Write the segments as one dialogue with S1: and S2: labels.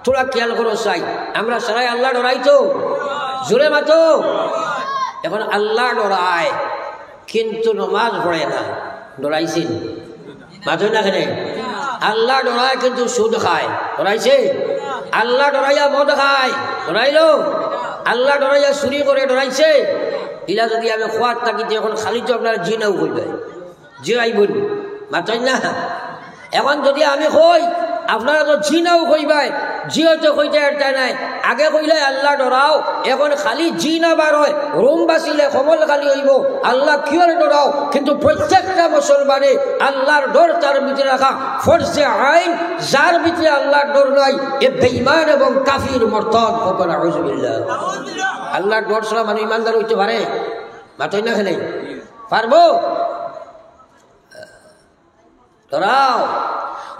S1: তোরা খেয়াল করো চাই আমরা সবাই আল্লাহ ডরাই তো জোরে মাতো এখন আল্লাহ ডরায় কিন্তু নমাজ পড়ে না ডরাইছেন মাতো না কেন আল্লাহ ডরায় কিন্তু সুদ খায় ডরাইছে আল্লাহ ডরাইয়া মদ খায় ডরাইল আল্লাহ ডরাইয়া চুরি করে ডরাইছে ইলা যদি আমি খোয়ার থাকি এখন খালি তো আপনার জিনাও করবে জি আইবন মাতই না এখন যদি আমি কই আপনারা তো জিনাও কইবাই জিও তো কইতে একটা নাই আগে কইলে আল্লাহ ডরাও এখন খালি জি না বার হয় রুম বাঁচিলে কমল খালি হইব আল্লাহ কিয়র ডরাও কিন্তু প্রত্যেকটা মুসলমানে আল্লাহর ডর তার ভিতরে রাখা ফরজে আইন যার ভিতরে আল্লাহর ডর নাই এ বেঈমান এবং কাফির মুরতাদ হবে নাউযুবিল্লাহ আল্লাহর ডর ছাড়া মানুষ ইমানদার হইতে পারে মাতই না খেলে পারবো ডরাও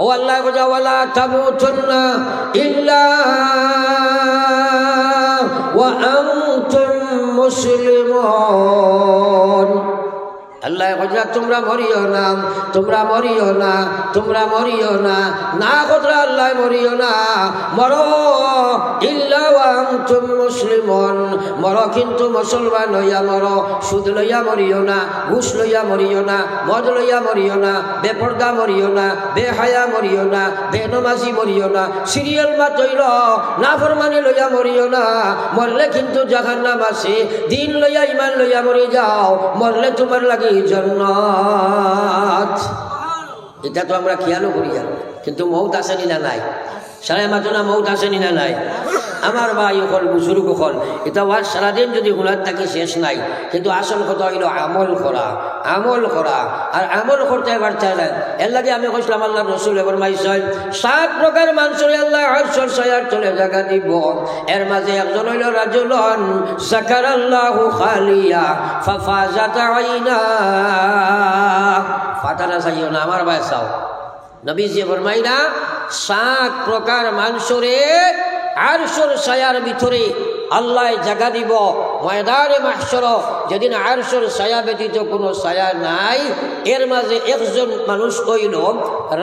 S1: ও আল্লাহ ওয়ালা তামুতুন্না ইল্লা ওয়া আনতুম মুসলিমুন আল্লাহ কইরা তোমরা মরিও না তোমরা মরিও না তোমরা মরিও না না কইরা আল্লাহ মরিও না মরো ইল্লা ওয়া আনতুম মুসলিমুন মরো কিন্তু মুসলমান হইয়া মরো সুদ লইয়া মরিও না ঘুষ লইয়া মরিও না মদ লইয়া মরিও না বেপরদা মরিও না বেহায়া মরিও না বেনমাজি মরিও না সিরিয়াল মাতইল নাফরমানি লইয়া মরিও না মরলে কিন্তু জাহান্নাম আছে দিন লইয়া ঈমান লইয়া মরি যাও মরলে তোমার লাগি জান্নাত এটা তো আমরা খেয়ালও করি কিন্তু মৌত আসেনি না নাই সারা মাতনা মৌত আসেনি না নাই আমার ভাই অকল বুজুর্গ অকল এটা ওয়াজ সারাদিন যদি গুণার থাকি শেষ নাই কিন্তু আসল কথা হইল আমল করা আর আমল করতে এবার চাইলেন এর লাগে আমি কইলাম আল্লাহ রসুল এবার মাইছেন 7 প্রকার মানুষের আল্লাহ আরশের ছায়ার তলে জায়গা দিব এর মাঝে একজন হইল রাজুলন যাকারাল্লাহু খালিয়া ফাফাজাত আইনা ফাতারা চাইও না আমার ভাই চাও নবীজি ফরমাইনা 7 প্রকার মানুষরে আরশের ছায়ার ভিতরে আল্লাহ জায়গা দিব ময়দানে মাহশর যেদিন আরশের ছায়া ব্যতীত কোনো ছায়া নাই এর মাঝে একজন মানুষ হইল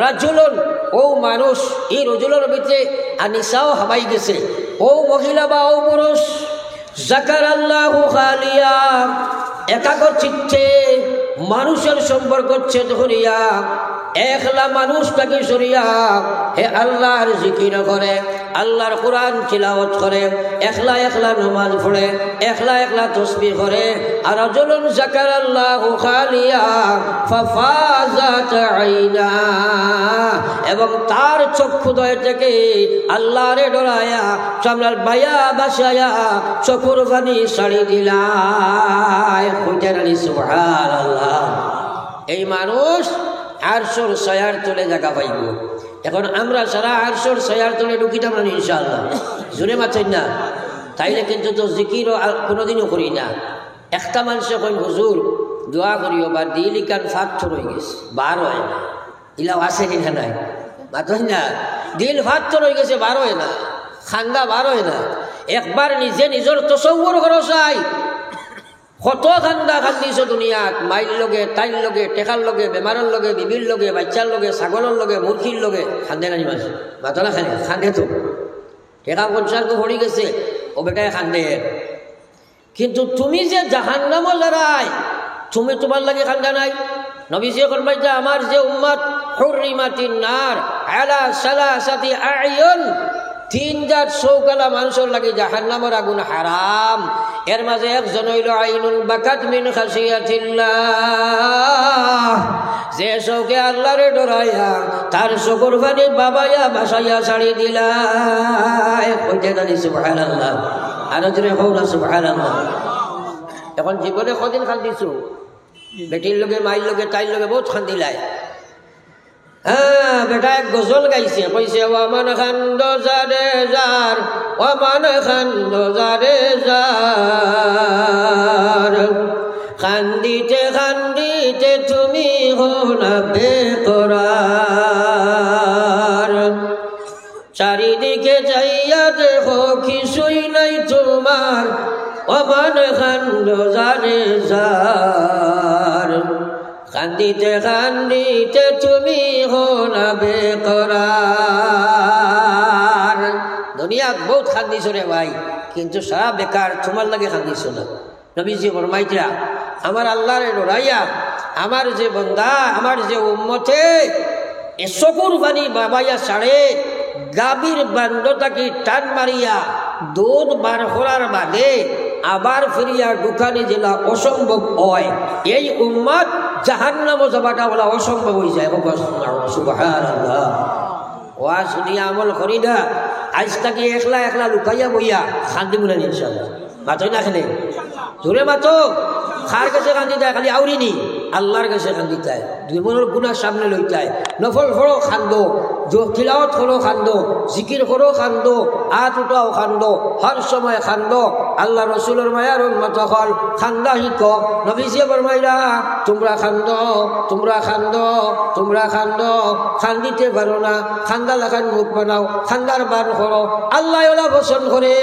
S1: রাজুলন ও মানুষ এই রাজুলের ভিতরে আনিসাও হামাই গেছে ও মহিলা বা ও পুরুষ যাকারাল্লাহু খালিয়া একাগ্র চিত্তে মানুষের সম্পর্ক ছেদ করিয়া একলা মানুষটাকে সরিয়া হে আল্লাহর জিকির করে আল্লাহর কোরআন তিলাওয়াত করে একলা একলা নামাজ পড়ে একলা একলা তাসবিহ করে আর রাজুলুন যাকারাল্লাহু খালিয়া ফাফাজাত আইনা এবং তার চক্ষুদয় থেকে আল্লাহরে ডরায়া সামলার বায়া বাসায়া চকুর পানি ছাড়ি দিলায় কইতেন সুবহানাল্লাহ এই মানুষ আরশের ছায়ার তলে জায়গা পাইব এখন আমরা সারা আরশের ছায়ার তলে ঢুকিতাম না ইনশাআল্লাহ জোরে মাছেন না তাইলে কিন্তু তো জিকিরও কোনোদিনও করি না একটা মানুষে কইন হুজুর দোয়া করিও বা দিল কান ফাত্তর হয়ে গেছে বার হয় না ইলাও আছে কিনা নাই মাছেন না দিল ফাত্তর হয়ে গেছে বার হয় না খান্দা বার হয় না একবার নিজে নিজের তসব্বুর করো চাই কত খান্দা খান্দিছ দুনিয়াত মাইল লগে তাইল লগে টেকার লগে বেমারের লগে বিবির লগে বাচ্চার লগে ছাগলের লগে মুরগির লগে খান্দে না মানুষ মাতলা খানে খান্দে তো টেকা পঞ্চারকে ভরি গেছে ও বেটায় খান্দে কিন্তু তুমি যে জাহান্নামও লড়াই তুমি তোমার লাগে খান্দা নাই নবীজি ফরমায় যে আমার যে উম্মত হুররিমাতিন নার আলা সালাসাতি আয়ুন 3 জাত চৌকালা মানুষের লাগে জাহান্নামের আগুন হারাম এর মাঝে একজন হইল আইনুল বাকাত মিন খাসিয়াতিল্লাহ যে চৌকে আল্লাহরে ডরাইয়া তার চকুর পানি বাবাইয়া বাসাইয়া ছাড়ি দিলায় কইতে জানি সুবহানাল্লাহ আর জোরে কও না সুবহানাল্লাহ এখন জীবনে কদিন খান্দিছো বেটির লগে মাইর লগে তাইর লগে বহুত খান্দিলাই বেটা এক গজল গাইছে কইছে ওয়ামান খান্দ জারে জার ওয়ামান খান্দ জারে জার খান্দিতে খান্দিতে তুমি হলা বেকরার চারিদিকে যাইয়া দেখো কিছুই নাই তোমার ওয়ামান খান্দ জারে জার খান্দিতে খান্দিতে তুমি হলা বেকরার দুনিয়াত বহুত খান্দিছ রে ভাই, কিন্তু সারা বেকার, তোমার লাগে খান্দিছ না। নবীজি ফরমাইতরা আমার আল্লাহরে ডরাইয়া আমার যে বন্দা আমার যে উম্মতে এ চকুর পানি বাবাইয়া ছাড়ে গাভীর বান্ডটাকে টান মারিয়া দুধ বার করার বাদে আবার ফিরিয়া দোকানে জেলা অসম্ভব হয়, এই উম্মত জাহান্নামে যাবাটা বলা অসম্ভব হয়ে যায়। সুবহানাল্লাহ। ওয়া শুনিয়া আমল করি না, আজ তাকে একলা একলা লুকাইয়া বইয়া খান্দি বলেন ইনশাআল্লাহ। মাতই না খেলে জোরে মাতো, খার কাছে কান্দি দেয় খালি আউরিনি, আল্লাহর কাছে কান্দি দেয়, দুই মনের গুনার সামনে লইতায়, নফল ফরো খান্দো, তিলাওয়াত করো খান্দো, জিকির করো খান্দো, হাত উঠাও খান্দো, হর সময় খান্দো। আল্লাহ রসুলের মায়ার উম্মত হল খান্দা শিখ। নবীজি ফরমাইলা তোমরা খান্দো, তোমরা খান্দো, তোমরা খান্দো, খান্দিতে পারো না খান্দা লাগান মুখ বানাও, খান্দার বান করো, আল্লাহ ওলা পছন্দ করে।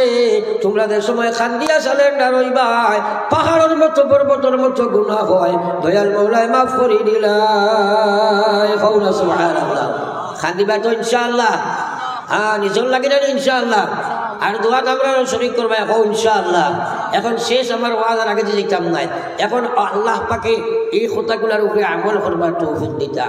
S1: তোমরা যে সময় খান্দিয়া সালেন্ডার হইবাই পাহাড়ের মতো পর্বতের মতো গুনাহ হয়, দয়াল মৌলায় মাফ করে দিলাই। সুবহানাল্লাহ। খান্দিবা তো ইনশাআল্লাহ, হ্যাঁ নিজর লাগে না ইনশাআল্লাহ, আর দোয়াত আমরা শরীক করবা এখন ইনশাআল্লাহ। এখন শেষ আমার ওয়াদার আগে যে যেতাম নাই, এখন আল্লাহ পাকে এই কথাগুলোর উপরে আমল করবার তৌফিক দিতা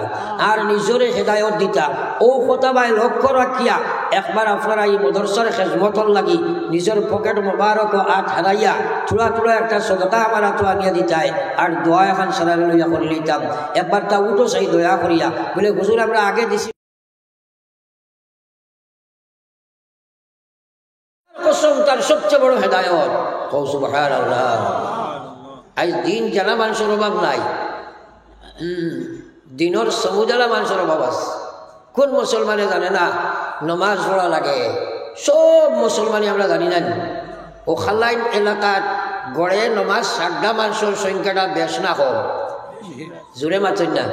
S1: আর নিজরে হেদায়ত দিতা। ও কথা ভাই লক্ষ্য রাখিয়া একবার আপনারা এই মদরসার খেজমতর লাগি নিজের পকেট মোবারক আট হারাইয়া থোড়া থোড়া একটা সদকা আমার হাত আনিয়া দিতাই আর দোয়া এখন সারা লইয়া করে নিতাম। একবার তা উঠো সেই দয়া করিয়া বলে হুজুর আমরা আগে দিছি তার সবচেয়ে বড় হেদায়ত। সুবহানাল্লাহ। আজ দিন জানা মানুষের অভাব নাই, দিনের সমুজালা মানুষের অভাব আছে। কোন মুসলমানে জানে না নমাজ পড়া লাগে? সব মুসলমানই আমরা জানি না। ও খালাইন এলাকার গড়ে নমাজ সাগডা মানুষের সংখ্যাটা বেশ না কম, জোরে মাতেন না,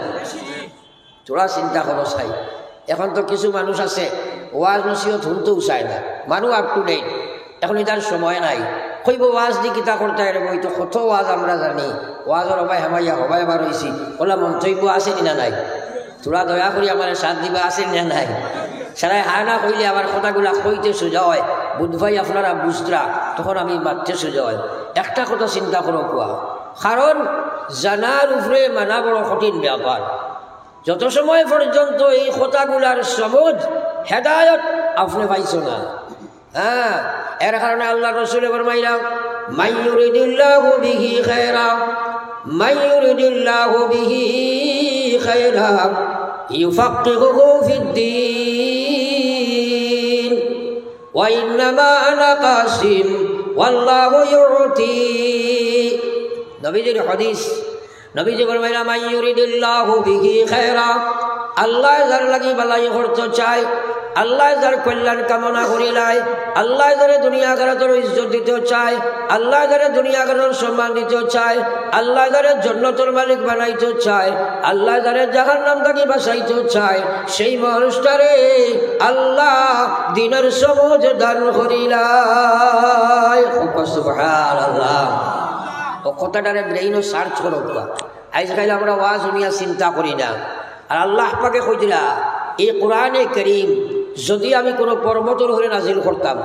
S1: তোরা চিন্তা করো চাই। এখন তো কিছু মানুষ আছে ওয়াজ নসিহত শুনতেও চায় না, মানুষ আপ টু ডেট, এখন এটার সময় নাই। কইব ওয়াজ দি কিতা করতে রে বই, তো কত ওয়াজ আমরা জানি, ওয়াজের হবাই হামাইয়া হবাই বার হয়েছি, ওলা মন্তব্য আছে না নাই? তোরা দয়া করি আমার সাথ দিবা আছে না নাই? সারাই হানা কইলে আবার কথাগুলা কইতে সোজা হয়, বুধভাই আপনারা বুঝরা, তখন আমি মারতে সোজা হয়। একটা কথা চিন্তা করো কোয়া, কারণ জানার উপরে মানা বড় কঠিন ব্যাপার। যত সময় পর্যন্ত এই কথাগুলার সমঝ হেদায়ত আপনি পাইছো না, হ্যাঁ, এর কারণে আল্লাহ রসুল ফরমাইলা মাইয়ুরিদিল্লাহু বিহি খায়রা, মাইয়ুরিদিল্লাহু বিহি খায়রা ইউফাক্কিহুহু ফিদ্দীন ওয়া ইন্নামা আনা কাসিম ওয়াল্লাহু ইউতি। নবীজির হাদিস, নবীজি ফরমাইলা মাইয়ুরিদিল্লাহু বিহি খায়রা, আল্লাহ যার লাগি বালাই করতে চায়, আল্লাহ যার কল্যাণ কামনা করিলাই, আল্লাহ যারে দুনিয়া আখিরাতের ইজ্জত দিতে চায়, আল্লাহ যারে দুনিয়া আখিরাতের সম্মান দিতে চায়, আল্লাহ যারে জান্নাতের মালিক বানাইতে চায়, আল্লাহ যারে জাহান্নাম থেকে বাঁচাইতে চায়, সেই মানুষটারে আল্লাহ দিনের সমঝ দান করিলাই। সুবহানাল্লাহ। ও কথাটারে ব্রেইনও সার্চ করো। আজকাল আমরা ওয়াজ শুনিয়া চিন্তা করি না, আর আল্লাহ পাকে কইলা এই কোরআনে করিম যদি আমি কোনো পর্বতের উপরে নাজিল করতাম,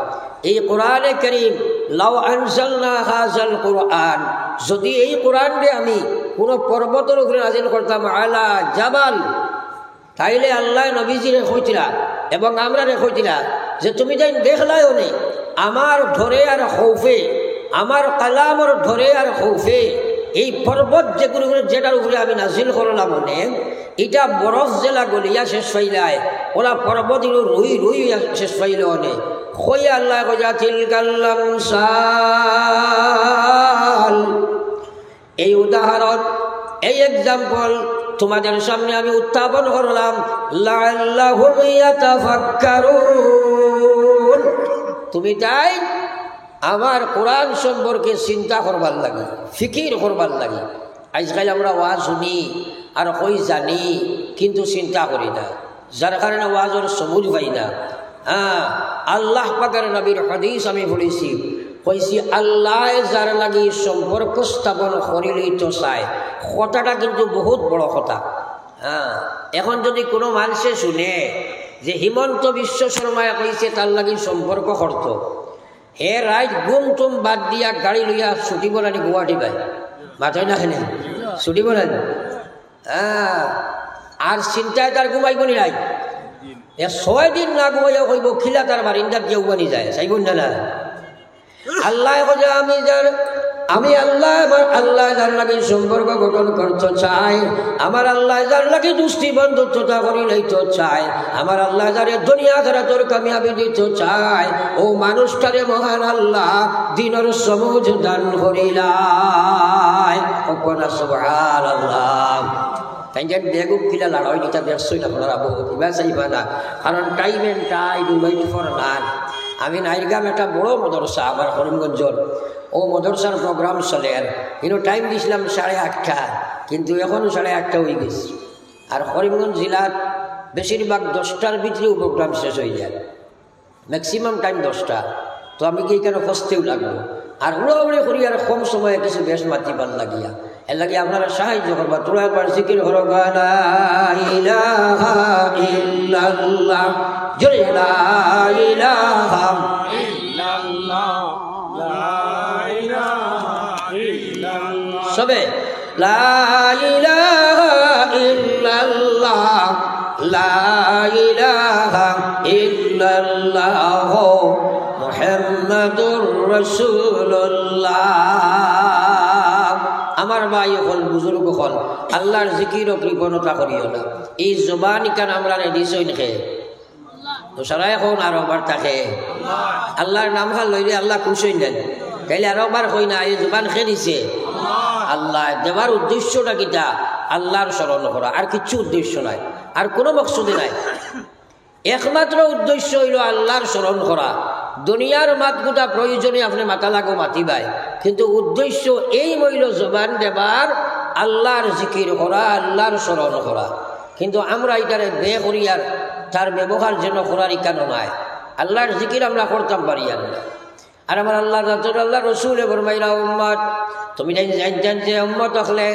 S1: এই কোরআনে করিম লাউ আনজালনা হাযাল কোরআন, যদি এই কোরআনকে আমি কোনো পর্বতের উপরে নাজিল করতাম আলা জাবাল, তাইলে আল্লাহ নবীজিরে কইলা এবং আমরা কইলা যে তুমি যাই দেখলাইও নেই আমার ধরে আর খৌফে, আমার কালামর ধরে আর খৌফে এই পর্বত যেগুলো যেটার উপরে আমি নাজিল করলাম মনে, এটা বরফ জেলা গলিয়া শেষ পাইলায়, ওরা পর্বত রুই রুই শেষ পাইল অনে কই আল্লাহ কইয়া তিলকাল্লাম সাল। এই উদাহরণ, এই এক্সাম্পল তোমাদের সামনে আমি উত্থাপন করলাম লাআল্লাহুম ইয়াতাফাক্কারুন। তুমি তাই আমার কোরআন সম্পর্কে চিন্তা করবার লাগে, ফিকির করবার লাগে। আজকাল আমরা ওয়াজ শুনি আর কই জানি, কিন্তু চিন্তা করি না, যার কারণে ওয়াজের সবুজ পাই না। হ্যাঁ, আল্লাহ পাকের নবীর হাদিস আমি পড়েছি, কইছি আল্লাহ যার লাগি সম্পর্ক স্থাপন করিলেই তো চায়। কথাটা কিন্তু বহুত বড় কথা। হ্যাঁ, এখন যদি কোনো মানুষে শুনে যে হিমন্ত বিশ্ব শর্মায় কইছে তার লাগি সম্পর্ক করত হে রাইট গুম তুম বাদ দিয়া গাড়ি লইয়া ছুটি বলানি গুয়াহাটি পায় মাথায় না খেলে ছুটি বলানি আর চিন্তায় তার ঘুমাইব নি রাইট 6 দিন না ঘুমাইয়া কইব খিলা তার বারিন্দার কেউ বানি যায় চাইব না আল্লাহ আমি আল্লাহ আমার আল্লাহ যার লাগে সম্পর্ক গঠন করতে চাই আমার আল্লাহ যার লাগে দুষ্টি বন্ধুত্বতা করি লইতে চাই আমার আল্লাহ যারে দুনিয়া ধরা তোর কামিয়াবি দিতে চাই ও মানুষটারে মহান আল্লাহ দিনের সমুজ দান করিলাই ওপনা সুবহানাল্লাহ তাইজান বেগুক কিলা লড়াই নিতা ব্যস্তই আপনারা বহু কিবা চাইবা না কারণ time and time wait for none আমি নাইরগাম একটা বড় মদরসা আমার করিমগঞ্জর ও মদরসার প্রোগ্রাম চলে আর কিন্তু টাইম দিয়েছিলাম 8:30 কিন্তু এখন 8:30 হয়ে গেছে আর করিমগঞ্জ জেলার বেশিরভাগ 10টার ভিতরেও প্রোগ্রাম শেষ হয়ে যায় ম্যাক্সিমাম টাইম 10টা তো আমি কি এখানে ফসতেও লাগবো আর উড়াউড়ি করি আর কম সময়ে কিছু বেশ মাতিবার লাগিয়া এর লাগে আপনারা সাহায্য করবা তোরা একবার জিকির করো লা ইলাহা ইল্লাল্লাহ জোরে লা ইলাহা ইল্লাল্লাহ লা ইলাহা ইল্লাল্লাহ সবে লা ইলাহা ইল্লাল্লাহ লা ইলাহা ইল্লাল্লাহ মুহাম্মাদুর রাসূলুল্লাহ আমার ভাই হল বুজুর্গ হল আল্লাহর জিকির ও কৃপণতা করিও না এই জবানি কান আমরা রেডিস হই নাকি তো সারা এখন আর একবার থাকে আল্লাহর নাম খাল লইলে আল্লাহ খুশি হই নেন তাইলে আর একবার কই না এই জবান খেয়ে দিছে আল্লাহ দেওয়ার উদ্দেশ্যটা কিটা আল্লাহর স্মরণ করা আর কিছু উদ্দেশ্য নাই আর কোনো মকসুদে নাই একমাত্র উদ্দেশ্য হইল আল্লাহর স্মরণ করা দুনিয়ার মাতগুটা প্রয়োজনে আপনি মাথা লাগো মাতিবাই কিন্তু উদ্দেশ্য এই মইল জবান দেবার আল্লাহর জিকির করা আল্লাহর স্মরণ করা কিন্তু আমরা এটারে বে করি আর তার ব্যবহার যেন করার কেন নাই আল্লাহর জিকির আমরা করতাম পারি আর আমার আল্লাহ আল্লাহ রসুল ফরমাইলা উম্মত তুমি জানতেন যে উম্মত হলে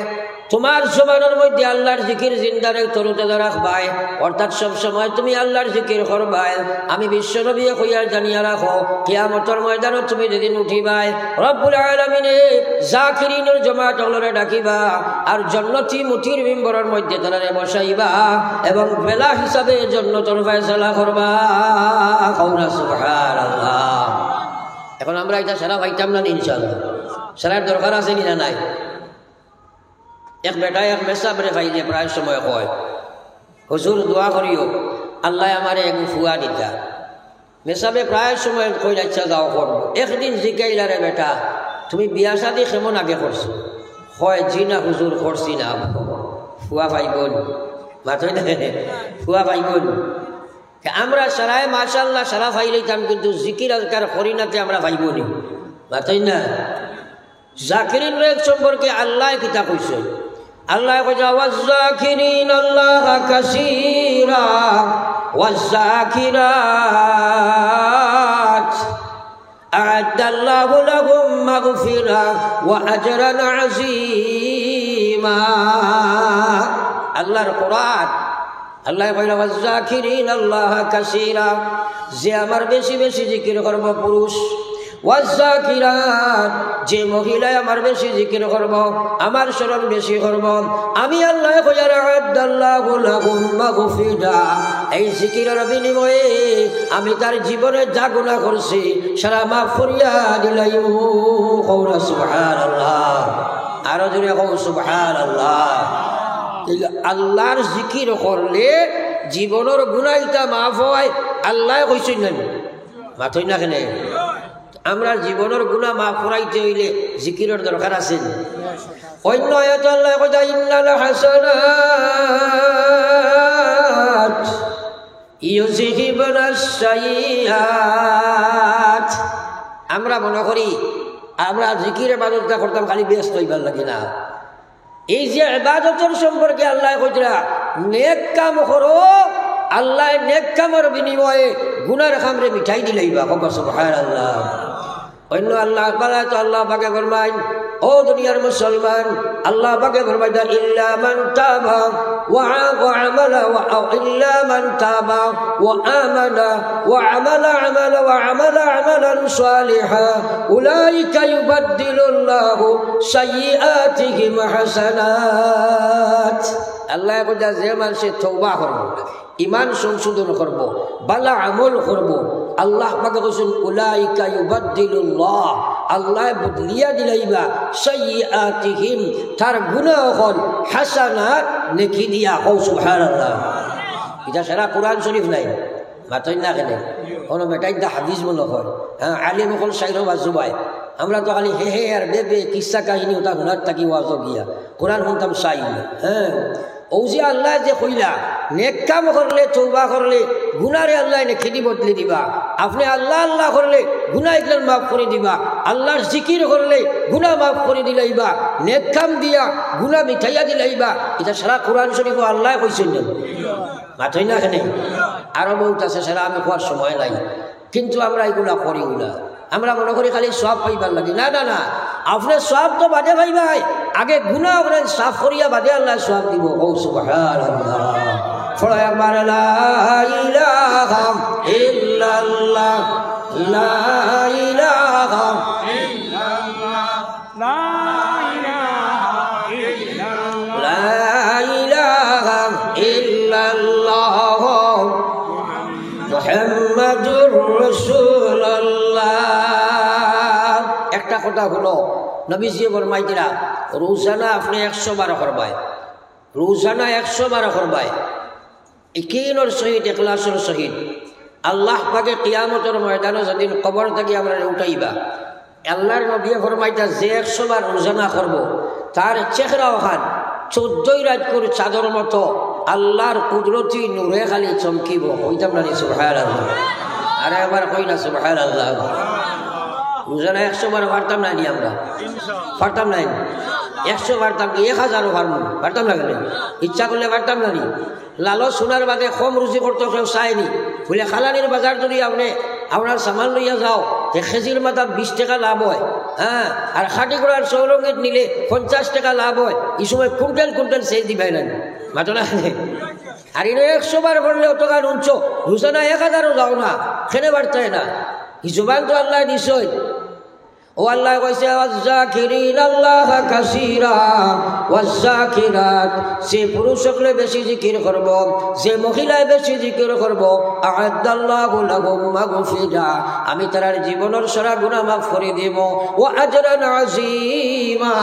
S1: তোমার জবানের মধ্যে আল্লাহর জিকির জিন্দারে তরুতাজা রাখবাই অর্থাৎ সব সময় তুমি আল্লাহর জিকির করবাই আমি বিশ্বনবী কইয়া জানিয়া রাখো কিয়ামতের ময়দানে তুমি যেদিন উঠিবাই রব্বুল আলামিনে জাকিরিনের জামাত হলরে ডাকিবা আর জান্নাতি মুতির মিম্বরের মধ্যে তারারে বসাইবা এবং বেলা হিসাবে জান্নাতের ফয়সালা করবা কওনা সুবহানাল্লাহ এখন আমরা এটা সারা পাইতাম না ইনশাআল্লাহ সারার দরকার আছে না নাই এক বেটা এক মেসা বলে ভাইলে প্রায় সময় কয় হুজুর দোয়া করিও আল্লাহ আমারে এক ফুয়া দিতা মেসাবে প্রায় সময় কই আচ্ছা যাও করবো একদিন জিজ্ঞাইলা রে বেটা তুমি বিয়া শাদি কেমন আগে করছো হয় জি না হুজুর করছি না ফুয়া ভাইবোন মাথায় না ফুয়া ভাইবোন আমরা সারায় মাশাআল্লাহ সারা ভাই লইতাম কিন্তু জিকির আজকার করি নাতে আমরা ভাইবোনি মাথায় না জাকিরিন রেক সম্পর্কে আল্লাহ কিতা কইছে আল্লাহ কইছে ওয়াজ-জাকিরিন আল্লাহ কাসীরা ওয়াজ-জাকিরাত আ'আদাল্লাহু লাহুম মাগফিরা ওয়া আজরান আযীমা আল্লাহর কোরআন আল্লাহ কইলা ওয়াজ-জাকিরিন আল্লাহ কাসীরা যে আমার বেশি বেশি জিকির করব পুরুষ ওয়াজ-জাকিরাত যে মহিলায় আমার বেশি জিকির করব আমার স্মরণ বেশি করব আমি আল্লাহ কইরা আ'আদাল্লাহু লাহুম মাগফিরা এই জিকিরের বিনিময়ে আমি তার জীবনে যা গুনাহ করছি সারা মাফ করিয়া দিলাইমু কওনা সুবহানাল্লাহ আর জোরে কও সুবহানাল্লাহ আল্লাহর জিকির করলে জীবনের গুনাহটা মাফ হয় আল্লাহ কইছেন না মাথই না কেন আমরা জীবনের গুনাহ মাফ করাইতে হইলে জিকিরের দরকার আছে অন্য আয়াতে আল্লাহ কইতা ইন্নাল হাসানাত ইউযহিবুনাস সাইয়্যাত আমরা মনে করি আমরা জিকিরের ইবাদতটা করতাম খালি ব্যস্ত হইবার লাগে না এই যে ইবাদতের সম্পর্কে আল্লাহ কইতরা নেক কাম করো আল্লাহ নেক কামের বিনিময়ে গুনার খামরে মিঠাই দিলাইবা সুবহানাল্লাহ অন্য আল্লাহ পালা তো আল্লাহ পাকে ফরমায় ও দুনিয়ার মুসলমান, আল্লাহ পাকে ফরমাইতা ইল্লা মান তাবা ওয়া আমালা ইল্লা মান তাবা ওয়া আমালা আমালান সালিহা উলাইকা ইউবাদদিলুল্লাহু সাইয়্যাতিহিম হাসানাত। আল্লাহ কইতা যে মানুষে তওবা করব, ইমান সংশোধন করব, ভালো আমল করব, আল্লাহ পাকে কইছেন উলাইকা ইউবাদদিলুল্লাহ, আল্লাহ বদলিয়া দিলাইবা সাইয়্যাতিহিম, তার গুনাহ হল হাসানাত, নেকি দিয়া। কও সুবহানাল্লাহ। এটা সারা কোরআন শরীফ নাই, মাতই না কেন কোনো বেটাই দা হাদিস মনে হয়। হ্যাঁ, আলিম হল সাইরো বাজুবাই, আমরা তো খালি হে হে আর বেবে কিসা কাহিনী ওটা গুনার থাকি ওয়াজ গিয়া কোরআন শুনতাম চাই না। হ্যাঁ, ও যে আল্লাহ যে কইলা নেক কাম করলে তওবা করলে গুনারে আল্লাহ নেকি বদলে দিবা। আপনি আল্লাহ আল্লাহ করলে গুনাহ এগুলো মাফ করে দিবা, আল্লাহর জিকির করলে গুনাহ মাফ করে দিলাইবা, নেক কাম দিয়া গুনাহ মিঠাইয়া দিলাইবা। এটা সারা কোরআন শরীফ আল্লাহ কইছেন না, মাথই না এখানে আরো বহুত আছে, সেটা আমি কোয়ার সময় নাই। কিন্তু আমরা এগুলা করি না, আমরা মনে করি খালি সব পাইবার লাগে। না না না, আপনি সব তো বাদে পাইবাই, আগে গুনাহ আপনার সাফ করিয়া বাদে আল্লাহ সব দিব। ও সুবহানাল্লাহ। ফলো একবার লা ইলাহা ইল্লাল্লাহ, লা ইলাহা ইল্লাল্লাহ, লা ইলাহা ইল্লাল্লাহ মুহাম্মাদুর রাসূলুল্লাহ। একটা কথা হলো, নবীজি ফরমাইছিলা রোজানা আপনি 112 করবাই, রোজানা 112 করবাই, ইকিনের সহিত ইখলাসের সহিত। আল্লাহ পাকে কিয়ামতের ময়দানে যেদিন কবর থেকে আমরা উঠাইবা, আল্লাহর নবী ফরমাইতা যে 112 রোজানা করব, তার চেহারা ওখান 14 রাতকুর চাদর মতো আল্লাহর কুদরতি নূরে খালি চমকিব। কইতাম না সুবহানাল্লাহ? আরে একবার কই না সুবহানাল্লাহ। রোজানা 112 পারতাম না নি আমরা? পারতাম না। 100 পারতাম কি 1000ও পারতাম না কেন? ইচ্ছা করলে পারতাম না নি? লালচ শোনার বাদে কম রুজি করতে কেউ চায়নি বলে খালানির বাজার যদি আপনি আপনার সামান লইয়া যাও, কেজির মাথা 20 টাকা লাভ হয়। হ্যাঁ, আর খাটি করার সৌরঙ্গীত নিলে 50 টাকা লাভ হয়। এই সময় কুইন্টাল কুইন্টাল সেই দিবাই না মাতো না। আর এনে 112 করলে অত গান উঞ্চ, রোজানা 1000ও যাও না, খেনে বাড়তে না। এই জবান তো আল্লাহ নিশ্চয়। ও আল্লাহ কইছে ওয়াজ্জাকিরিন আল্লাহ কাসীরা ওয়াজ্জাকিরাত, যে পুরুষ সকলে বেশি জিকির করব, যে মহিলায় বেশি জিকির করব, আ'আদাল্লাহু লাহুম মাগফিরা, আমি তার জীবনের সারা গুনাহ মাফ করে দেব, ও আজরান আযীমা,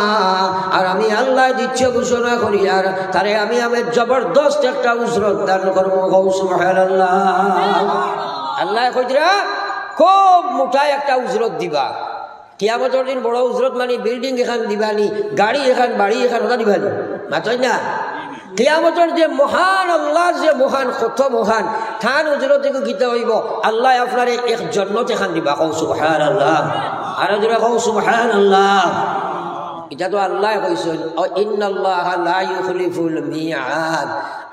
S1: আর আমি আল্লাহ দিচ্ছি ঘোষণা করি, আর তারে আমি জবরদস্ত একটা উজরত দান করব। সুবহানাল্লাহ। আল্লাহ কইরা খুব মোটা একটা উজরত দিবা। কিয়ামতের দিন বড় উজরত মানে বিল্ডিং এখান দিবানি, গাড়ি এখান, বাড়ি এখান ওটা দিবানি, মাতই না। কিয়ামতের যে মহান আল্লাহ, যে মহান কত মহান, থান উজরত থেকে গীতা হইব আল্লাহ আপনার এক জন্নত এখান দিবা। কও সুবহানাল্লাহ। আর যদি কও সুবহানাল্লাহ। এটা তো আল্লাহ কইছেন ইন্নাল্লাহা লা ইউখলিফুল মিআদ,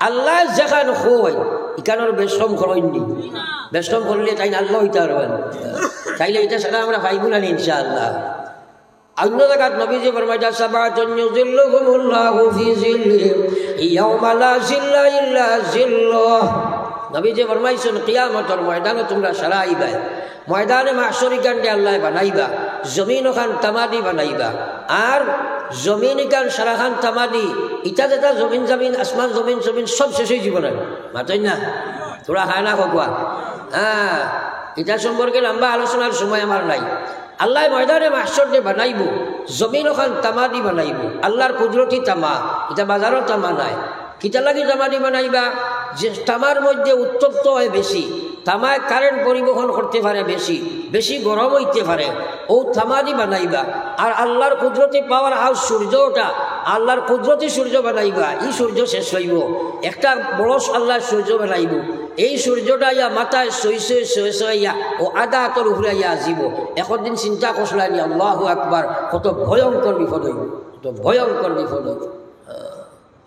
S1: আল্লাহ যেখান কই এখানের বেশম করেননি। বেশম করলে তাই আল্লাহ হইতে পারবেন, তাইলে এটা সেটা আমরা পাইব না ইনশাআল্লাহ। অন্য জায়গায় নবীজি ফরমাইতা সাবাতুন ইউযিল্লুহুমুল্লাহু ফি যিল্লিহি ইয়াওমা লা যিল্লা ইল্লা যিল্লুহ। নবীজি ফরমাইছেন কিয়ামতের ময়দানে তোমরা সারা আইবা, ময়দানে মাহশরি কাণ্ডে আল্লাহ বানাইবা, জমিন ওখান তামাদি বানাইবা, আর জমিন এখান সারাখান তামাদি, ইটা যেটা জমিন জমিন আসমান জমিন জমিন সব শেষ হয়ে জীবন মাতই না। তোরা খায় না খোয়া। হ্যাঁ, এটা সম্পর্কে লম্বা আলোচনার সময় আমার নাই। আল্লাহ ময়দানে মাহশর দিয়ে বানাইব, জমিন ওখান তামাদি বানাইব, আল্লাহর কুদরতি তামা, এটা বাজারও তামা নাই। কিতা লাগি তামাদি বানাইবা? যে তামার মধ্যে উত্তপ্ত হয় বেশি, তামায় কারেন্ট পরিবহন করতে পারে বেশি, বেশি গরম হইতে পারে, ও তামাদি বানাইবা। আর আল্লাহর কুদরতি পাওয়ার হাউস সূর্যটা, আল্লাহর কুদরতি সূর্য বানাইবা। এই সূর্য শেষ হইব, একটা বড় আল্লাহর সূর্য বানাইব। এই সূর্যটা ইয়া মাথায় সইয়া ও আধা হাতর উপরে ইয়া আসিব। এখন দিন চিন্তা করছিলাম, আল্লাহু আকবার, কত ভয়ঙ্কর বিপদ হইব, কত ভয়ঙ্কর বিপদ হইব।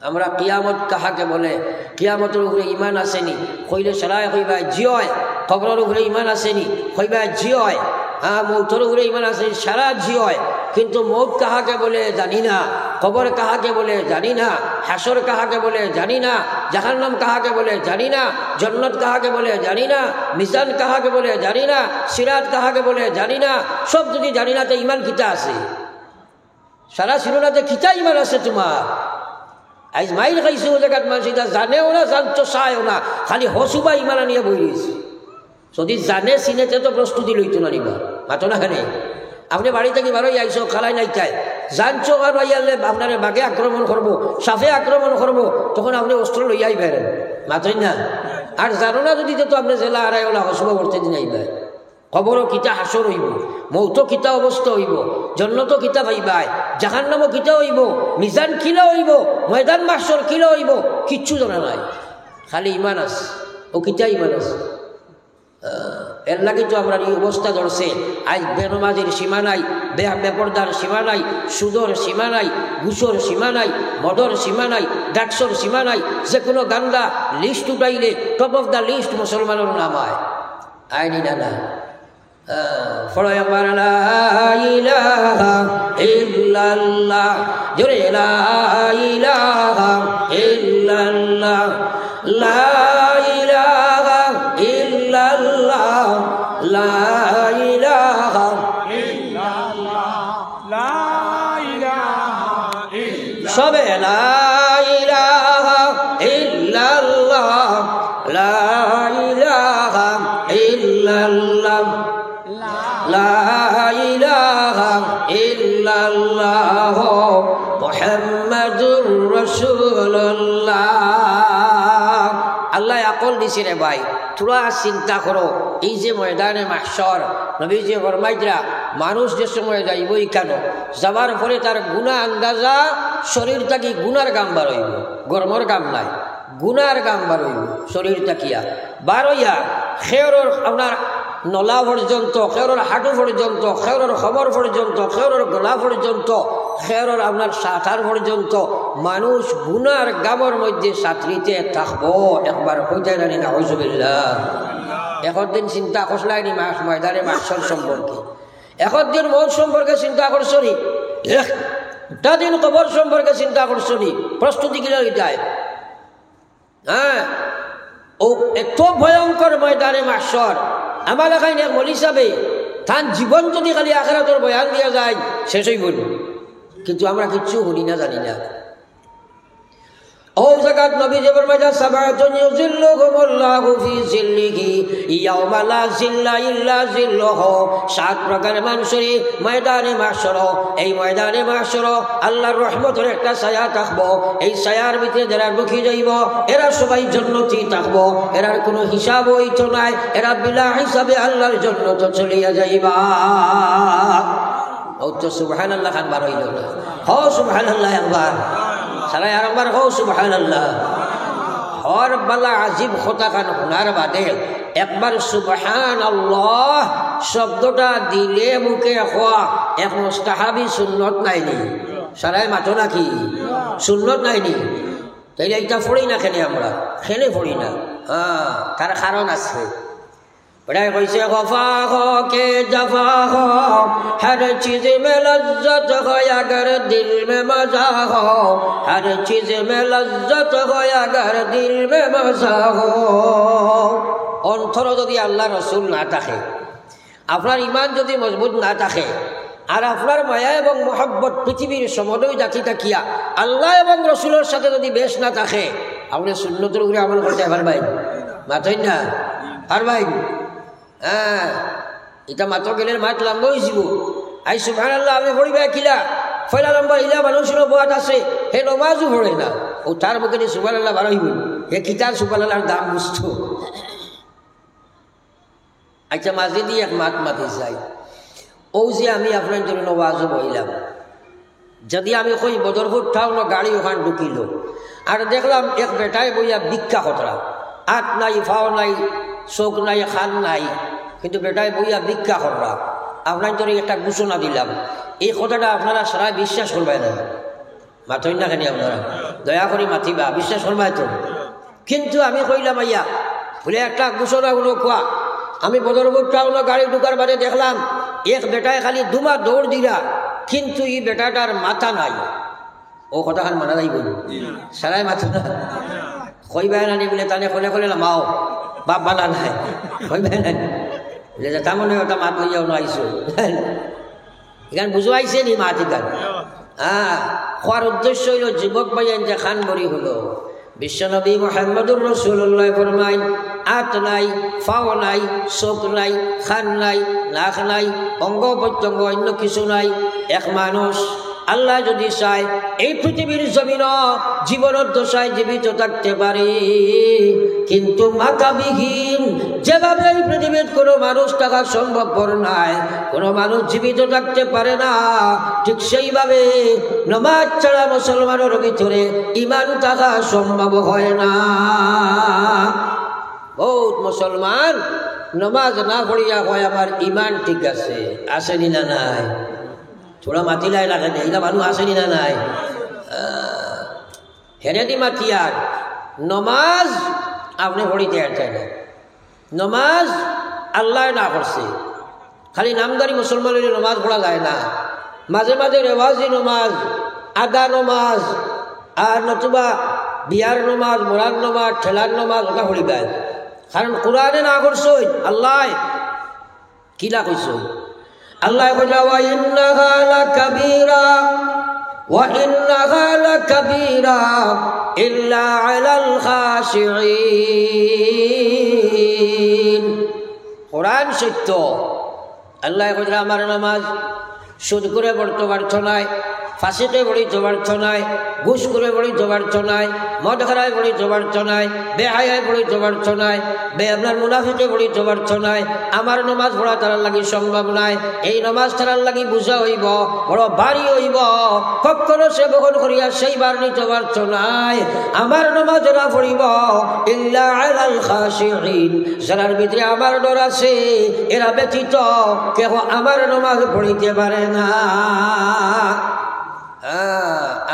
S1: আমরা কিয়ামত কাহাকে বলে? কিয়ামতের উপরে ইমান আসেনি কইলে সারাই কইবা জি হয়। কবরের উপরে ইমান আসেনি কইবা জি হয়। হ্যাঁ, মৌতের উপরে ইমান আসেনি সারা জি হয়। কিন্তু মৌত কাহাকে বলে জানি না, কবর কাহাকে বলে জানি না, হাসর কাহাকে বলে জানি না, জাহান্নাম কাহাকে বলে জানি না, জান্নাত কাহাকে বলে জানি না, মিজান কাহাকে বলে জানি না, সিরাত কাহাকে বলে জানি না। সব যদি জানি না তো ইমান কিতা আছে? সারা সিরোনাতে কিতা ইমান আছে তোমার? আজ মাইল খাইছে ও জায়গাত মানুষ এটা জানেও না, জানতো চায়ও না, খালি হসুবা ইমান আনিয়ে বই রয়েছে। যদি জানে চিনেতে তো প্রস্তুতি লইতো না নিবা মাতো না খানে। আপনি বাড়ি থেকে বারোই আইসো খালাই নাই চাই জানছো আর আইয়ালে আপনার বাঘে আক্রমণ করবো, সাফে আক্রমণ করবো, তখন আপনি অস্ত্র লইয়া আইবেন মাতই না। আর জানো না যদি তো আপনি জেলা আড়াই ওলা হসুবা করতে দিন আইবেন। কবরও কিতা হাসর হইব, মৌত কিতা অবস্থা হইব, জন্নত কিতা ভাইবাই, জাহান্নামও কিতা হইব, মিজান কিলা হইব, ময়দান মাহশর কিলা হইব, কিচ্ছু জানা নাই, খালি ইমান আছে। ও কিতা ইমান আছে? এর লাগে তো আমরা এই অবস্থা ধরছে। আজ বেনমাজির সীমা নাই, বেপর্দার সীমা নাই, সুদর সীমা নাই, ঘুষর সীমা নাই, মদর সীমা নাই, ড্রাগসর সীমা নাই। যে কোনো গান্দা লিস্ট উঠাইলে টপ অফ দ্য লিস্ট মুসলমানের নাম হয়। আইনি না ফলো আমার লা ইলাহা ইল্লাল্লাহ, জোরে লা ইলাহা ইল্লাল্লাহ, লা ইলাহা ইল্লাল্লাহ, লা ইলাহা ইল্লাল্লাহ, লা ইলাহা ইল্লাল্লাহ, সবে লা ইলাহা ইল্লাল্লাহ, লা ইলাহা ইল্লাল্লাহ, লা ইলাহা ইল্লাল্লাহ, মুহাম্মাদুর রাসূলুল্লাহ। আল্লাহ আকল দিছে রে ভাই, তোরা চিন্তা করো। এই যে ময়দানে মাহশর নবীজি ফরমাইতরা মানুষ যে সময় যাইবই কেন, যাবার পরে তার গুনাহ আন্দাজা শরীর থাকি গুনার গাম বার হইব, গরমর গাম নাই, গুনার গাম বার হইব শরীর থাকিয়া বার হইয়া খেয়রর আপনার নলা পর্যন্ত, খেয়রর হাঁটু পর্যন্ত, খেয়রর খবর পর্যন্ত, খেয়রর গলা পর্যন্ত, খেয়রর আপনার সাঁতার পর্যন্ত মানুষ গুনার গামর মধ্যে সাঁতরিতে থাকবো। একবার হইতে জানি না হুজুবিল্লাহ। এখন দিন চিন্তা করলাইনি ময়দানে মাহশর সম্পর্কে, এখন দিন মৌত সম্পর্কে চিন্তা করছো নি, একটা দিন কবর সম্পর্কে চিন্তা করছো নি, প্রস্তুতি কিনা যায়। হ্যাঁ, ও এত ভয়ঙ্কর ময়দানে মাহশর। আমার এখানে এক মলি সাহেবে তার জীবন যদি খালি আখিরাতের বয়ান দিয়া যায় শেষ হইব, কিন্তু আমরা কিচ্ছু শুনি না, জানি না। ও জাগাত নবী যে ফরমাইয়া সাবাতুন ইউযিল্লুহুমুল্লাহু ফি জিল্লিহি ইয়াওমা লা জিল্লা ইল্লা জিল্লুহু। সাত প্রকারের মানুষের ময়দানে মাহশর, এই ময়দানে মাহশর আল্লাহর রহমতের একটা ছায়া থাকবো। এই ছায়ার ভিতরে যারা ঢুকি যাইব এরা সবাই জান্নাতি থাকবো, এরার কোনো হিসাব হইতো নাই, এরা বিলা হিসাবে আল্লাহর জান্নাতে চলিয়া যাইবা। ও তো সুবহানাল্লাহ খান বার হইল না, হ সুবহানাল্লাহ একবার সারাই আর একবার হো সুবহানাল্লাহ। হর বালা আজিব কথা খান শোনার বাদে একবার সুবহানাল্লাহ শব্দটা দিলে মুখে হওয়া এক মুস্তাহাবি সুন্নত নাইনি, সারাই মাতো নাকি সুন্নত নাইনি? তাইলে এটা পড়ি না, খেলে আমরা খেলে পড়ি না। হ্যাঁ, তার কারণ আছে। बड़ाई कैसे वफा हो के जफा हो, हर चीज में लज्जत हो अगर दिल में मजा हो, हर चीज में लज्जत हो अगर दिल में मजा हो। অন্তর যদি আল্লাহ রসুল না থাকে, আপনার ইমান যদি মজবুত না থাকে, আর আপনার মায়া এবং মোহাব্বত পৃথিবীর সমদয় জাতি থাকিয়া আল্লাহ এবং রসুলের সাথে যদি বেশ না থাকে, আপনি সুন্নতের উপরে আমল করতে পারবেন মাতই না পারবেন। হ্যাঁ, এটা মাত্র গেলে মাত লম্বা হয়েছিল। আই সুবহানাল্লাহ আপনি পড়িবা কিলা ফয়লা লম্বা ইলা মানুষের বাদ আছে, হে নমাজও পড়ে না, ও তার মুখে সুবহানাল্লাহ বার হইব, হে কিতার সুবহানাল্লাহর দাম বুঝতো। আচ্ছা, মাঝে দিয়ে এক মাত মাতি যাই, ও যে আমি আপনার জন্য নমাজও বইলাম, যদি আমি কই বদরপুর ঠাও না গাড়ি ওখান ঢুকিল, আর দেখলাম এক বেটায় বইয়া ভিক্ষা খতরা, হাত নাই, ফাও নাই, চোখ নাই, খান নাই, কিন্তু বেটায় বইয়া ভিক্ষা কররা, আপনার জন্য একটা ঘোষণা দিলাম, এই কথাটা আপনারা সারা বিশ্বাস করবেন না? মাথই না কেন আপনারা? দয়া করে মাতিবা, বিশ্বাস করবাই তো। কিন্তু আমি কইলাম আইয়া বলে একটা ঘোষণা গুলো কোয়া, আমি বদরপুর টাউন গাড়ি ঢুকার বাদে দেখলাম এক বেটায় খালি দুমা দৌড় দিলা, কিন্তু এই বেটাটার মাথা নাই। ও কথাখান মানা যাইব সারাই মাথা না কইবাই নানি বলে তানে কলে কলে মাও বাপ বালা নাই কইবাই নানি বলে তার মনে ওটা মাত লইয়াও নাইছো এখানে বুঝাইছে নি মাত এখান খোয়ার উদ্দেশ্য হইল যুবক ভাইয়ান যে খান বড়ি হলো বিশ্বনবী মুহাম্মদুর রাসূলুল্লাহ ফরমাইন হাত নাই পাও নাই চোখ নাই খান নাই নাক নাই অঙ্গ প্রত্যঙ্গ অন্য কিছু নাই এক মানুষ আল্লাহ যদি চায় এই পৃথিবীর জমিন জীবনের দশায় জীবিত থাকতে পারে, কিন্তু মাথাবিহীন যেভাবে এই পৃথিবীর কোনো মানুষ থাকা সম্ভবপর নাই, কোনো মানুষ জীবিত থাকতে পারে না, ঠিক সেইভাবে নামাজ ছাড়া মুসলমানের ভিতরে ঈমান থাকা সম্ভব হয় না। বহুত মুসলমান নামাজ না পড়িয়া হয় আমার ঈমান ঠিক আছে, আসেনি না নাই? থোড়া মাতিলাই লাগে এইটা মানুষ আসেনি না নাই? হেরেদি মাতিয়ার নমাজ আপনি পড়িতে চাই না, নমাজ আল্লাহ না করছে, খালি নামদারি মুসলমানের নমাজ পড়া যায় না, মাঝে মাঝে রেওয়াজি নমাজ, আদা নমাজ, আর নতুবা বিয়ার নমাজ, মোরার নমাজ, ঠেলার নমাজ ওটা পড়িবেন। কারণ কোরআনে না করছো আল্লাহ কিলা কইছো, আল্লাহ কইলা ওয়া ইন্নাহা লাকাবীরা ওয়া ইন্নাহা লাকাবীরা ইল্লা আলাল খাশিঈন। কোরআন সত্য। আল্লাহ কইলা আমার নামাজ সুদ করে পড়তে পারছ নাই, ফাঁসিতে পড়িতে পারছ নাই, ঘুষ করে পড়িতে পারছ নাই, মদ খারায় পড়িতে পারছ নাই, বেহায়ায় পড়িতে পারছ নাই, আপনার মুনাফিকে পড়িতে পারছ নাই, আমার নমাজ পড়া তারার লাগি সম্ভব নাই। এই নমাজ তারার লাগি বুঝা হইব, বড় বাড়ি হইব, কখনো সে বহন করিয়া সেইবার নিতে পারছ নাই। আমার নমাজ ওরা পড়িব ইল্লা আলাল খাশিঈন, যারার ভিতরে আমার ডর আছে, এরা ব্যতীত কেহ আমার নমাজ পড়িতে পারে না।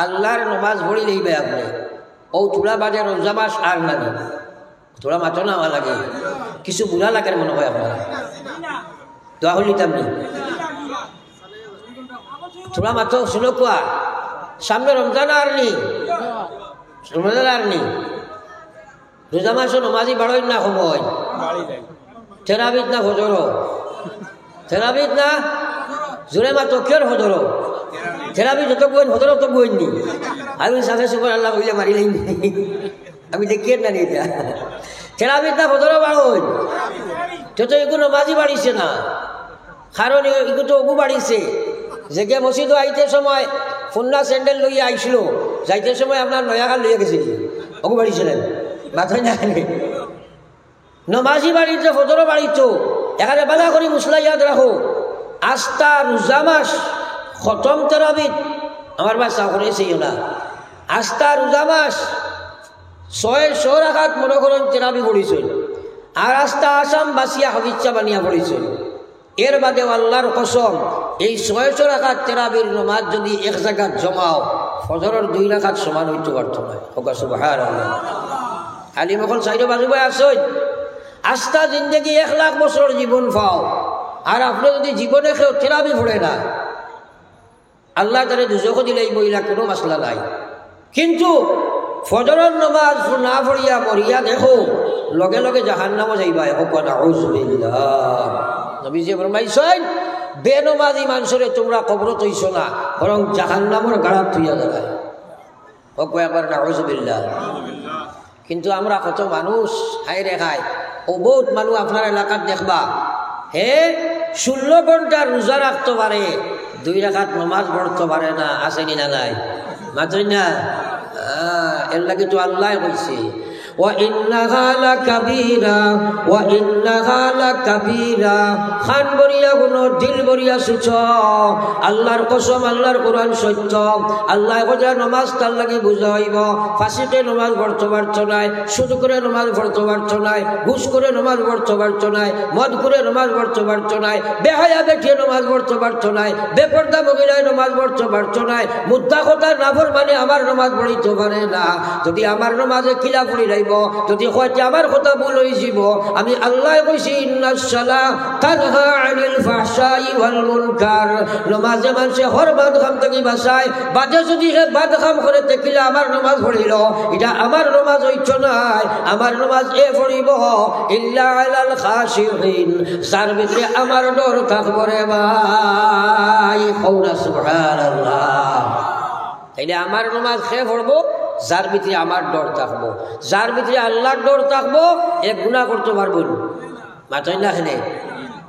S1: আল্লাহর নমাজ পড়ি লইবে আপনি, ও তোলা বাজে রোজা মাস আর লাগে, তোলা মাত্র নামা লাগে, কিছু বুড়া লাগে মনে হয় আপনার দোয়া হলি তেমনি তোলা মাত্র শুনো কোয়া সামনে রমজান আর নি, রমজান আর নি, রোজা মাসও নমাজি বাড়ই না সময়, থেরাবিদ না হজর, থেরাবিদ না জোরে মাত্র কের হজর, থেরাপি যত বইন হতর তো বইন নি, আমি সাথে সুপার আল্লাহ বইলে মারিলেই আমি দেখিয়ে না নিয়ে থেরাপি না হতর বাড়ন যত এগুলো মাঝি বাড়িছে না, কারণ এগুলো তো অগু বাড়িছে। যে গে মসজিদ আইতে সময় ফুন্না স্যান্ডেল লইয়া আইছিল, যাইতে সময় আপনার নয়াগাল লইয়া গেছিল, অগু বাড়িছিলেন মাথায় না নমাজি বাড়িতে হতর বাড়িত। এখানে বাধা করি মুসলা ইয়াদ রাখো, আস্থা রোজা মাস খতম তেরাবিদ আমার বাচ্চা করেছেও না, আস্থা রোজা মাস 600 রাকাত মনে করেন তেরাবি পড়িছিল, আর আস্থা আসাম বাসিয়া হবিচ্ছা বানিয়া পড়িছিল। এর বাদে আল্লাহর কসম এই 600 রাকাত তেরাবির নমাজ যদি এক জায়গায় জমাও, ফজরের 2 রাকাত সমান হইতে পারত না। সুবহানাল্লাহ। আলিম এখন সাইডে বাজু ভাই আসই, আস্থা জিন্দগি 1 লাখ বছর জীবন পাও, আর আপনি যদি জীবনে কেউ তেরাবি পড়ে না, আল্লাহ তারে দুজখ দিলে এই মহিলা কোনো মাসলা নাই। কিন্তু ফজরের নমাজ না পড়িয়া মরিয়া দেখো লগে লগে জাহান্নামে যাইবা। নবীজি ফরমাইছেন বেনমাজি মানুষরে তোমরা কবর তৈছ না, বরং জাহান্নামের গাড়াত থইয়া দাঁড়ায়। একবার নাউযুবিল্লাহ। কিন্তু আমরা কত মানুষ হাই রে খাই, ও বহুত মানুষ আপনার এলাকাত দেখবা হে 16 ঘন্টা রোজা রাখতে পারে, 2 রাকাত নমাজ পড়তে পারে না, আসেনি না নাই? মাত্র না এর লাগে তো আল্লাহ বলছে ওয়া ইন্নাহা লাকাবীরা ওয়া ইন্নাহা লাকাবীরা, খান বরিয়া গুণ দিল বরিয়া সুচ। আল্লাহর কসম, আল্লাহর কোরআন সত্য। আল্লাহ কইরা নমাজ তার লাগে বুঝা হইব, ফাঁসিতে নমাজ পড়তে পারছ নাই, সুদ করে নমাজ পড়তে পারছ নাই, ঘুষ করে নমাজ পড়তে পারছ নাই, মদ করে নমাজ পড়তে পারছ নাই, বেহায়া বেঠিয়ে নমাজ পড়তে পারছ নাই, বেপর্দা মহিলায় নমাজ পড়তে পারছ নাই, মুদ্দা কথা নাফরমানে আমার নমাজ পড়িতে পারে না। যদি আমার নমাজে কিলা পড়ি নাই যাইব যদি হয়তো আমার কথা ভুল হয়ে যাব আমি আল্লাহ কইছি ইন্নাস সালাহ তানহা আনিল ফাহশাই ওয়াল মুনকার নামাজে মানুষে হর বাদখাম থেকে বাঁচায় বাদে যদি হে বাদখাম করে দেখিলে আমার নামাজ পড়িল এটা আমার নামাজ হইছ নাই আমার নামাজ এ পড়িব ইল্লা আলাল খাশিঈন যার ভিতরে আমার ডর থাকব রে ভাই কওনা সুবহানাল্লাহ তাইলে আমার নামাজ খে পড়বো যার ভিতরে আমার ডর থাকবো যার ভিতরে আল্লাহর ডর থাকবো এক গুনাহ করতে পারবেন মাথায় না হেনে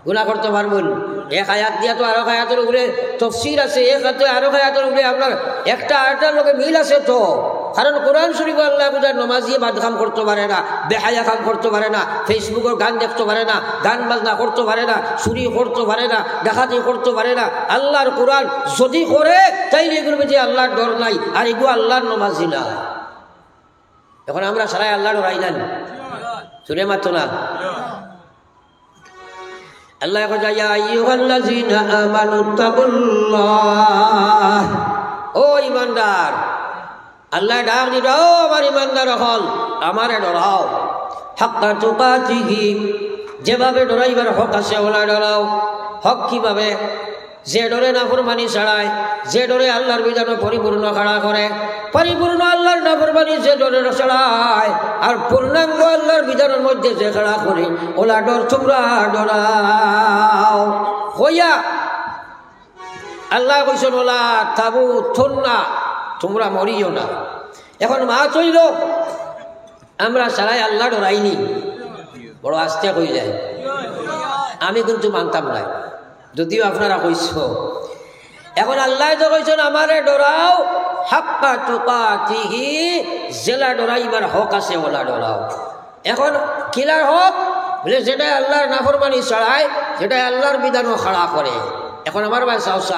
S1: গুনাহ করতে পারবেন এক আয়াত দিয়া তো আরো আয়াতের উপরে তাফসীর আছে এক আরো আয়াতের উপরে আপনার একটা আয়াতের লগে মিল আছে তো কারণ কোরআন শরীফে আল্লাহ বুঝার নমাজিয়ে বাদকাম করতে পারে না বেহায়া কাম করতে পারে না ফেসবুকের গান দেখতে পারে না গান বাজনা করতে পারে না চুরি করতে পারে না ডাকাতি করতে পারে না আল্লাহর কোরআন যদি করে তাইলে এগুলো যে আল্লাহর ডর নাই আর এগুলো আল্লাহর নমাজি না এখন আমরা সারাই আল্লাহর রাই জানি শুনে মাত্র না আল্লাহ ইয়া আইয়ুহাল্লাযীনা আমানুত্তাকুল্লাহ ও ঈমানদার আল্লাহ ডাক দিল আমার ঈমানদার হল আমারে ডরাও হাক্কা তুকাতিহি যেভাবে ডরাইবার হক আছে ওলা ডরাও হক কিভাবে যে ডরে নাফরমানি ছাড়ায় যে ডরে আল্লাহর বিধান পরিপূর্ণ খাড়া করে পরিপূর্ণ আল্লাহর নাফরমানি যে ডরে ছাড়ায় আর পূর্ণাঙ্গ আল্লাহর বিধানের মধ্যে যে খাড়া করে ওলা ডর তোমরা ডরাও হইয়া আল্লাহ কইছেন ওলা তাবু থন্না তোমরা মরিও না এখন মা চইল আমরা সারাই আল্লাহ ডরাইনি বড় আস্তে কই যায় আমি কিন্তু মানতাম না যদিও আপনারা কইছ এখন আল্লাহ তো কইছেন আমারে ডরাও হাক্কা তুকাতিহি জেলা ডরাইবার হক আছে ওলা ডরাও এখন কিলার হক বলে যেটা আল্লাহর নাফরমানি ছাড়ায় যেটা আল্লাহর বিধানও খাড়া করে এখন আমার ভাই সাহস